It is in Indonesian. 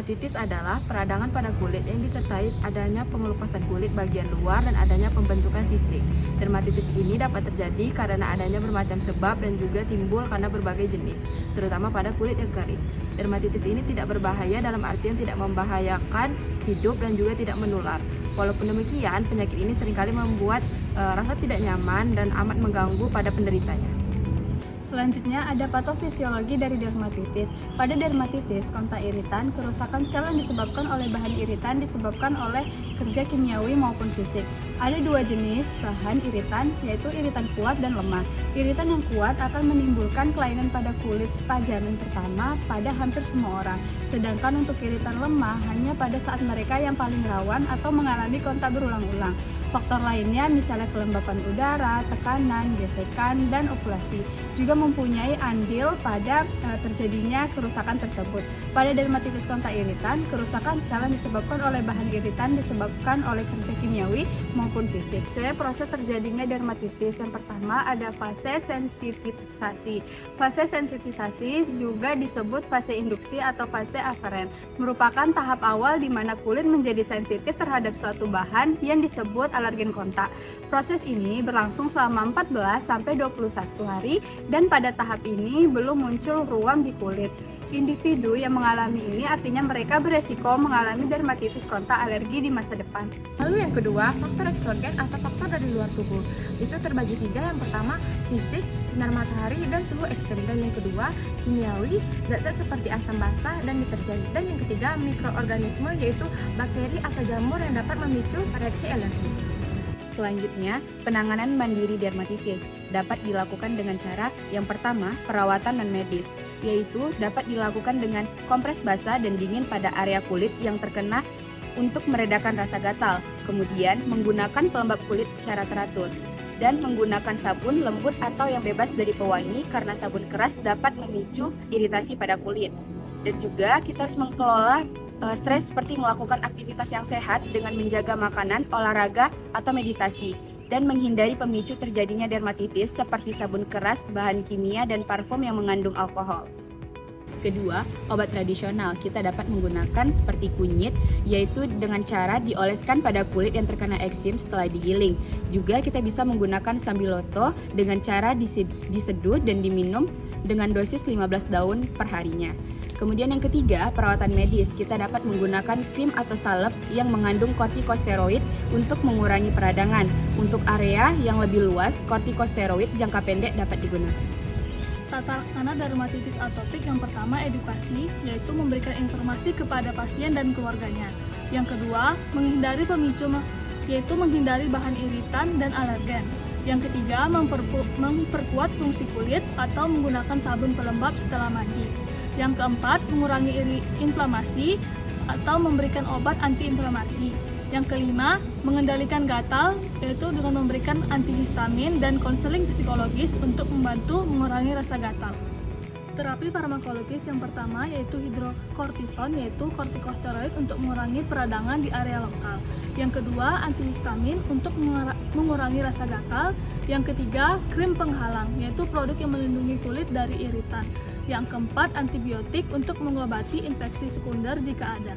Dermatitis adalah peradangan pada kulit yang disertai adanya pengelupasan kulit bagian luar dan adanya pembentukan sisik. Dermatitis ini dapat terjadi karena adanya bermacam sebab dan juga timbul karena berbagai jenis, terutama pada kulit yang kering. Dermatitis ini tidak berbahaya dalam artian tidak membahayakan hidup dan juga tidak menular. Walaupun demikian, penyakit ini seringkali membuat rasa tidak nyaman dan amat mengganggu pada penderitanya. Selanjutnya ada patofisiologi dari dermatitis. Pada dermatitis, kontak iritan, kerusakan sel yang disebabkan oleh bahan iritan disebabkan oleh kerja kimiawi maupun fisik. Ada dua jenis bahan iritan, yaitu iritan kuat dan lemah. Iritan yang kuat akan menimbulkan kelainan pada kulit pajanan pertama pada hampir semua orang. Sedangkan untuk iritan lemah hanya pada saat mereka yang paling rawan atau mengalami kontak berulang-ulang. Faktor lainnya misalnya kelembapan udara, tekanan, gesekan, dan okulasi juga mempunyai andil pada terjadinya kerusakan tersebut. Pada dermatitis kontak iritan, kerusakan sel yang disebabkan oleh bahan iritan disebabkan oleh kerja kimiawi maupun fisik. Proses terjadinya dermatitis yang pertama ada fase sensitisasi. Fase sensitisasi juga disebut fase induksi atau fase aferen, merupakan tahap awal di mana kulit menjadi sensitif terhadap suatu bahan yang disebut alergen kontak. Proses ini berlangsung selama 14-21 hari dan pada tahap ini belum muncul ruam di kulit. Individu yang mengalami ini artinya mereka beresiko mengalami dermatitis kontak alergi di masa depan. Lalu yang kedua, faktor eksogen atau faktor dari luar tubuh. Itu terbagi tiga, yang pertama fisik, sinar matahari, dan suhu ekstrim. Dan yang kedua, kimiawi, zat-zat seperti asam basa dan deterjen. Dan yang ketiga, mikroorganisme, yaitu bakteri atau jamur yang dapat memicu reaksi alergi. Selanjutnya, penanganan mandiri dermatitis dapat dilakukan dengan cara yang pertama, perawatan non-medis, yaitu dapat dilakukan dengan kompres basah dan dingin pada area kulit yang terkena untuk meredakan rasa gatal, kemudian menggunakan pelembab kulit secara teratur, dan menggunakan sabun lembut atau yang bebas dari pewangi karena sabun keras dapat memicu iritasi pada kulit. Dan juga kita harus mengelola stres seperti melakukan aktivitas yang sehat dengan menjaga makanan, olahraga, atau meditasi, dan menghindari pemicu terjadinya dermatitis seperti sabun keras, bahan kimia, dan parfum yang mengandung alkohol. Kedua, obat tradisional kita dapat menggunakan seperti kunyit, yaitu dengan cara dioleskan pada kulit yang terkena eksim setelah digiling. Juga kita bisa menggunakan sambiloto dengan cara diseduh dan diminum dengan dosis 15 daun per harinya. Kemudian yang ketiga, perawatan medis. Kita dapat menggunakan krim atau salep yang mengandung kortikosteroid untuk mengurangi peradangan. Untuk area yang lebih luas, kortikosteroid jangka pendek dapat digunakan. Tata laksana dermatitis atopik yang pertama edukasi, yaitu memberikan informasi kepada pasien dan keluarganya. Yang kedua, menghindari pemicu, yaitu menghindari bahan iritan dan alergen. Yang ketiga, memperkuat fungsi kulit atau menggunakan sabun pelembab setelah mandi. Yang keempat, mengurangi inflamasi atau memberikan obat antiinflamasi. Yang kelima, mengendalikan gatal, yaitu dengan memberikan antihistamin dan konseling psikologis untuk membantu mengurangi rasa gatal. Terapi farmakologis yang pertama yaitu hidrokortison, yaitu kortikosteroid untuk mengurangi peradangan di area lokal. Yang kedua, antihistamin untuk mengurangi rasa gatal. Yang ketiga, krim penghalang, yaitu produk yang melindungi kulit dari iritan. Yang keempat, antibiotik untuk mengobati infeksi sekunder jika ada.